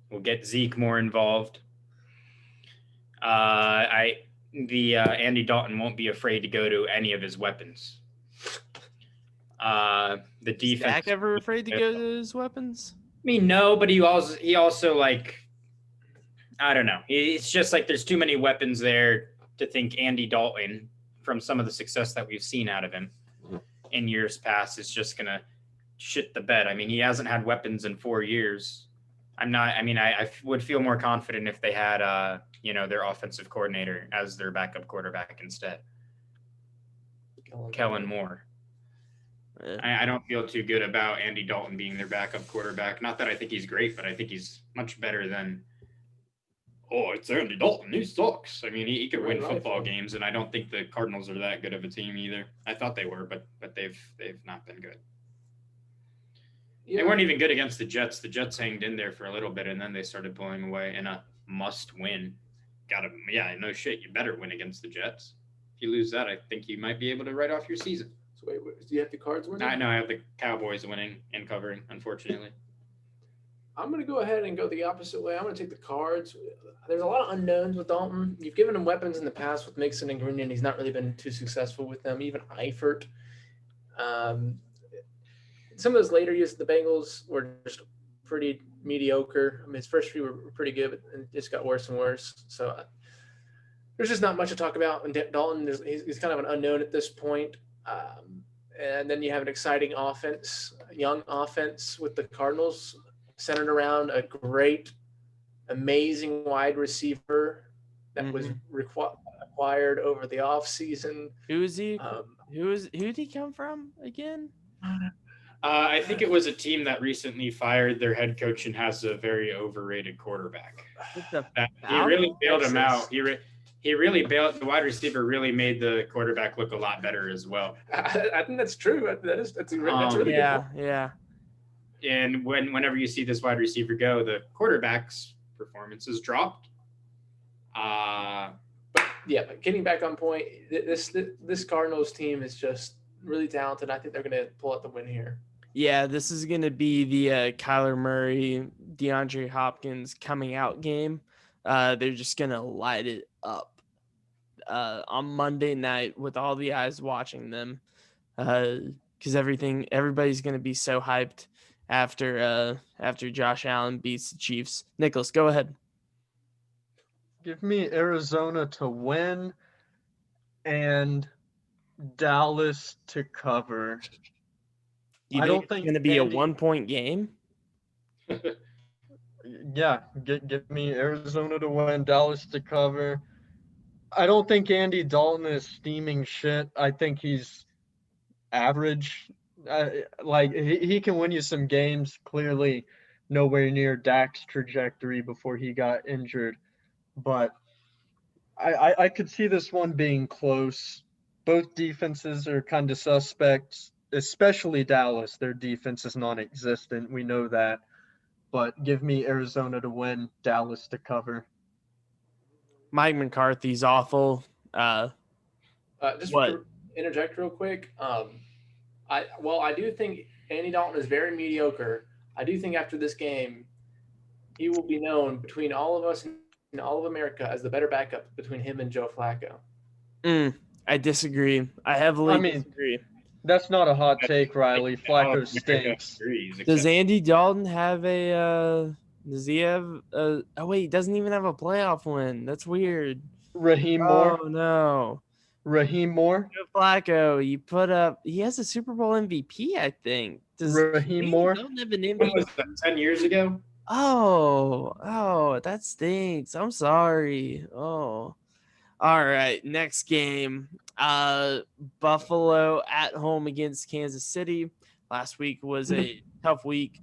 We'll get Zeke more involved. Andy Dalton won't be afraid to go to any of his weapons. The Is defense. Dak ever afraid to go to his weapons? I mean, no, but he also like, I don't know. It's just like there's too many weapons there to think Andy Dalton, from some of the success that we've seen out of him in years past, is just gonna shit the bed. I mean, he hasn't had weapons in 4 years. I would feel more confident if they had their offensive coordinator as their backup quarterback instead. Kellen Moore. I don't feel too good about Andy Dalton being their backup quarterback. Not that I think he's great, but I think he's much better than, it's Andy Dalton. He sucks. I mean, he could win football games, and I don't think the Cardinals are that good of a team either. I thought they were, but they've not been good. Yeah. They weren't even good against the Jets. The Jets hanged in there for a little bit, and then they started pulling away in a must-win. No shit. You better win against the Jets. If you lose that, I think you might be able to write off your season. So wait, do you have the Cards winning? I have the Cowboys winning and covering, unfortunately. I'm going to go ahead and go the opposite way. I'm going to take the Cards. There's a lot of unknowns with Dalton. You've given him weapons in the past with Mixon and Green, and he's not really been too successful with them. Even Eifert. Some of those later years of the Bengals were just pretty mediocre. I mean, his first few were pretty good, but it just got worse and worse. So there's just not much to talk about. And Dalton, he's kind of an unknown at this point. And then you have an exciting offense, young offense with the Cardinals, centered around a great, amazing wide receiver that was acquired over the offseason. Who is he? Who did he come from again? I think it was a team that recently fired their head coach and has a very overrated quarterback. He really bailed him out. He really bailed. The wide receiver really made the quarterback look a lot better as well. I think that's true. That's really good. Yeah. And whenever you see this wide receiver go, the quarterback's performances dropped. But getting back on point, this Cardinals team is just really talented. I think they're going to pull out the win here. Yeah, this is going to be the Kyler Murray, DeAndre Hopkins coming out game. They're just going to light it up on Monday night with all the eyes watching them because everybody's going to be so hyped after Josh Allen beats the Chiefs. Nicholas, go ahead. Give me Arizona to win and Dallas to cover. I don't think it's going to be a 1-point game. Yeah, give me Arizona to win, Dallas to cover. I don't think Andy Dalton is steaming shit. I think he's average. He can win you some games. Clearly, nowhere near Dak's trajectory before he got injured. But I could see this one being close Both defenses are kind of suspect, especially Dallas. Their defense is non-existent. We know that. But give me Arizona to win, Dallas to cover. Mike McCarthy's awful. Just What? to interject real quick. I do think Andy Dalton is very mediocre. I do think after this game, he will be known between all of us and all of America as the better backup between him and Joe Flacco. I disagree. I heavily disagree. That's not a hot take, Riley. Flacco stinks. Does Andy Dalton have a? Does he have a? Oh wait, he doesn't even have a playoff win. That's weird. Raheem Moore. Oh no. Raheem Moore. Joe Flacco, he has a Super Bowl MVP, I think. Does Raheem Moore have an MVP? What was that, 10 years ago? Oh, that stinks. I'm sorry. Oh. All right, next game. Buffalo at home against Kansas City. Last week was a tough week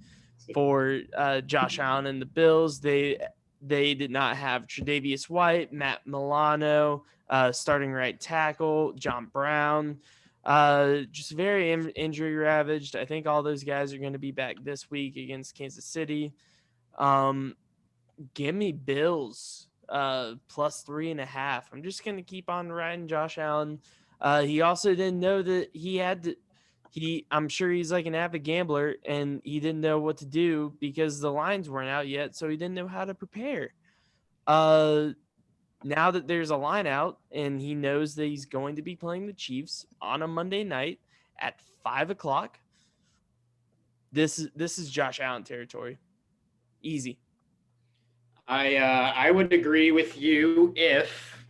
for Josh Allen and the Bills. They did not have Tre'Davious White, Matt Milano, starting right tackle, John Brown. Just very injury ravaged. I think all those guys are going to be back this week against Kansas City. Give me Bills plus 3.5. I'm just going to keep on riding Josh Allen. He also didn't know that he had to. I'm sure he's like an avid gambler, and he didn't know what to do because the lines weren't out yet, so he didn't know how to prepare. Now that there's a line out, and he knows that he's going to be playing the Chiefs on a Monday night at 5:00, this is Josh Allen territory. Easy. I would agree with you if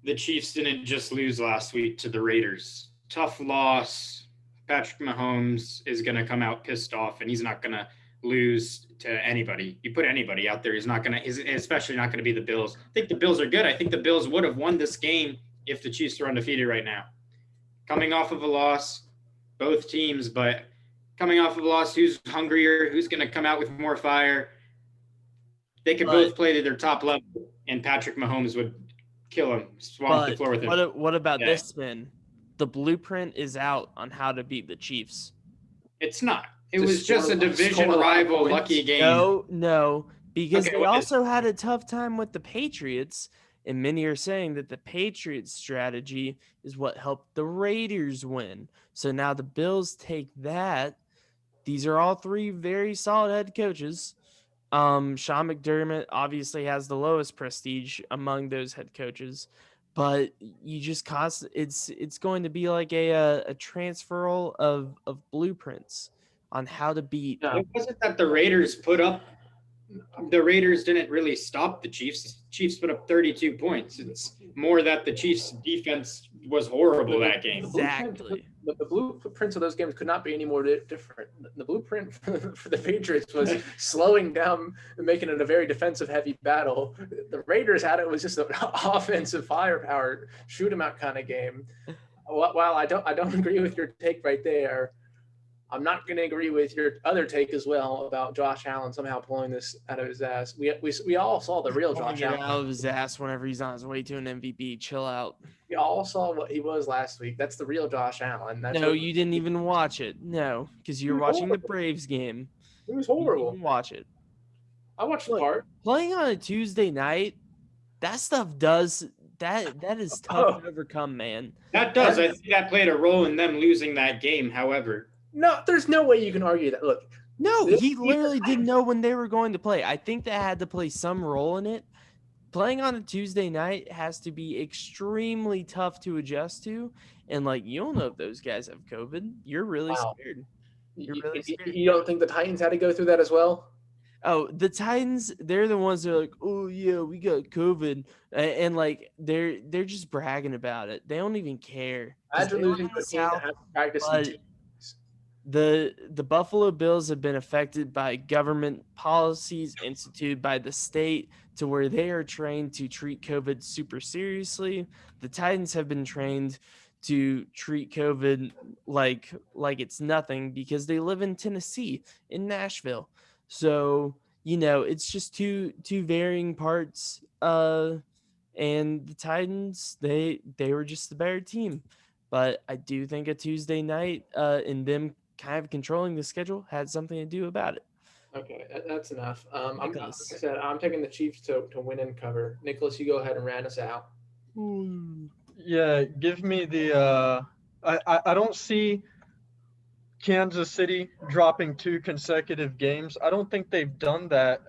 the Chiefs didn't just lose last week to the Raiders. Tough loss. Patrick Mahomes is going to come out pissed off, and he's not going to lose to anybody. You put anybody out there, he's especially not going to be the Bills. I think the Bills are good. I think the Bills would have won this game if the Chiefs were undefeated right now. Coming off of a loss, both teams, but coming off of a loss, who's hungrier, who's going to come out with more fire. They could both play to their top level, and Patrick Mahomes would kill him, swamp the floor with him. What about this spin? The blueprint is out on how to beat the Chiefs. It's not. It was just a division rival lucky game. No, because they also had a tough time with the Patriots, and many are saying that the Patriots strategy is what helped the Raiders win. So now the Bills take that. These are all three very solid head coaches. Sean McDermott obviously has the lowest prestige among those head coaches, but you just it's going to be like a transferal of blueprints on how to beat. It wasn't that the Raiders didn't really stop the Chiefs. Chiefs put up 32 points. It's more that the Chiefs defense was horrible that game. Exactly. The blueprints of those games could not be any more different. The blueprint for the Patriots was slowing down and making it a very defensive heavy battle. The Raiders had it was just an offensive firepower, shoot 'em out kind of game. While I don't agree with your take right there, I'm not going to agree with your other take as well about Josh Allen somehow pulling this out of his ass. We all saw the real Josh Allen out of his ass whenever he's on his way to an MVP. Chill out. We all saw what he was last week. That's the real Josh Allen. You didn't even watch it. No, because you're watching the Braves game. It was horrible. You didn't watch it. I watched the part. Playing on a Tuesday night, that stuff does that is tough to overcome, man. That does. I think that played a role in them losing that game. However. No, there's no way you can argue that. Look, he literally didn't know when they were going to play. I think that had to play some role in it. Playing on a Tuesday night has to be extremely tough to adjust to. And, you don't know if those guys have COVID. You're really scared. You don't think the Titans had to go through that as well? Oh, the Titans, they're the ones that are like, oh, yeah, we got COVID. And, they're just bragging about it. They don't even care. Imagine losing to a team that has practice. The Buffalo Bills have been affected by government policies instituted by the state to where they are trained to treat COVID super seriously. The Titans have been trained to treat COVID like it's nothing because they live in Tennessee, in Nashville. So, it's just two varying parts and the Titans, they were just the better team. But I do think a Tuesday night and them kind of controlling the schedule had something to do about it. Okay, that's enough. Like I Nicholas. said, I'm taking the Chiefs to win and cover. Nicholas, you go ahead and ran us out. Yeah, give me the. I don't see Kansas City dropping 2 consecutive games. I don't think they've done that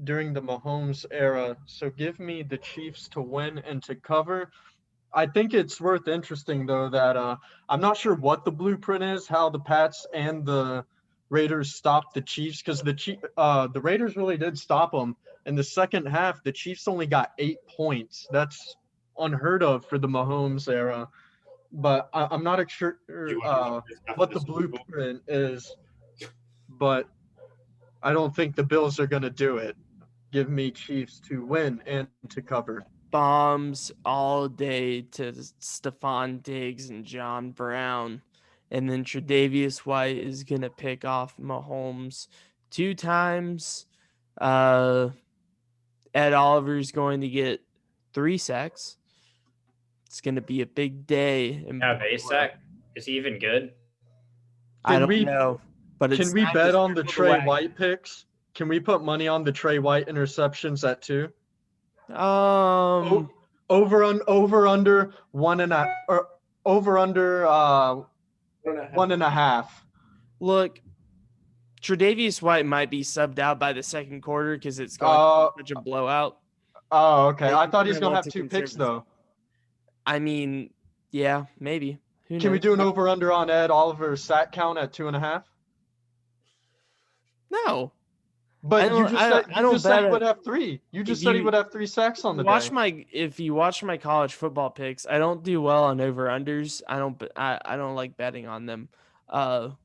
during the Mahomes era. So give me the Chiefs to win and to cover. I think it's worth interesting though that I'm not sure what the blueprint is, how the Pats and the Raiders stopped the Chiefs, because the Raiders really did stop them. In the second half, the Chiefs only got 8 points. That's unheard of for the Mahomes era. But I'm not sure what the blueprint is. But I don't think the Bills are going to do it. Give me Chiefs to win and to cover. Bombs all day to Stephon Diggs and John Brown. And then Tre'Davious White is going to pick off Mahomes 2 times. Ed Oliver's going to get 3 sacks. It's going to be a big day. Have a sack. Is he even good? I don't know. But Can we bet on the Trey White picks? Can we put money on the Trey White interceptions at 2? Over under 1.5 or over under 1.5. Look, Tre'Davious White might be subbed out by the second quarter because it's going to be such a blowout. Oh, okay. I thought he's gonna have 2 picks though. I mean, yeah, maybe. Can we do an over under on Ed Oliver's sack count at 2.5? No. But you just said he would have 3. You just said he would have 3 sacks on the day. If you watch my college football picks, I don't do well on over unders. I don't like betting on them. Can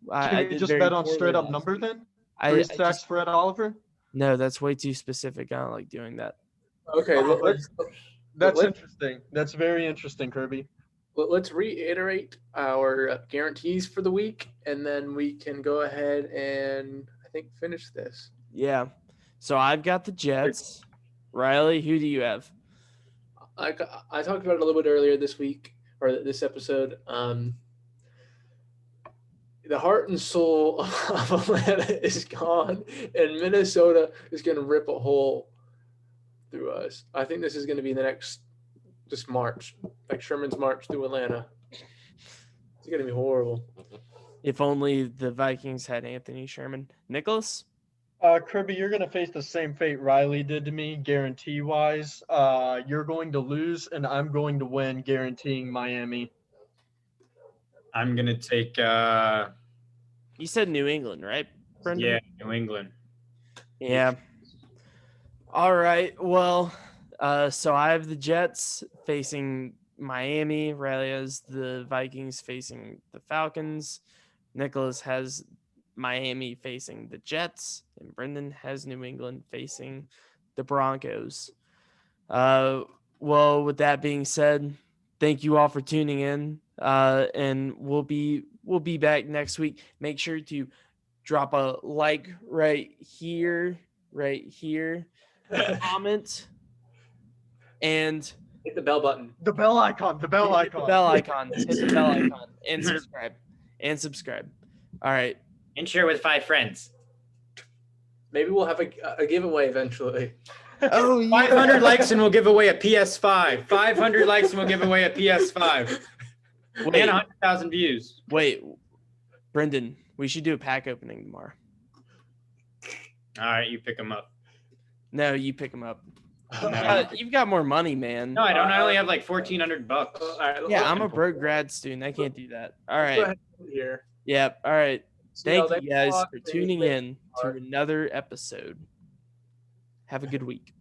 we just bet on straight up number then? 3 sacks for Ed Oliver? No, that's way too specific. I don't like doing that. Okay, that's interesting. That's very interesting, Kirby. Let's reiterate our guarantees for the week, and then we can go ahead and I think finish this. Yeah. So I've got the Jets. Riley, who do you have? I talked about it a little bit earlier this week or this episode. The heart and soul of Atlanta is gone, and Minnesota is going to rip a hole through us. I think this is going to be the next just march, like Sherman's march through Atlanta. It's going to be horrible. If only the Vikings had Anthony Sherman. Nicholas? Kirby, you're going to face the same fate Riley did to me, guarantee-wise. You're going to lose, and I'm going to win, guaranteeing Miami. I'm going to take you said New England, right, Brendan? Yeah, New England. Yeah. All right. Well, so I have the Jets facing Miami. Riley has the Vikings facing the Falcons. Nicholas has Miami facing the Jets, and Brendan has New England facing the Broncos. Well, with that being said, thank you all for tuning in, and we'll be back next week. Make sure to drop a like right here, comment, and hit the bell button. The bell icon. Hit the bell icon, and subscribe. All right. And share with 5 friends. Maybe we'll have a giveaway eventually. Oh, yeah. 500 likes and we'll give away a PS5. 500 likes and we'll give away a PS5. And 100,000 views. Wait, Brendan, we should do a pack opening tomorrow. All right, you pick them up. No, you pick them up. No. You've got more money, man. No, I don't. I only have like $1,400. All right, Yeah, I'm a broke grad student. I can't do that. All Go right. ahead here. Yep. All right. Thank you guys y'all. for tuning in to another episode. Have a good week.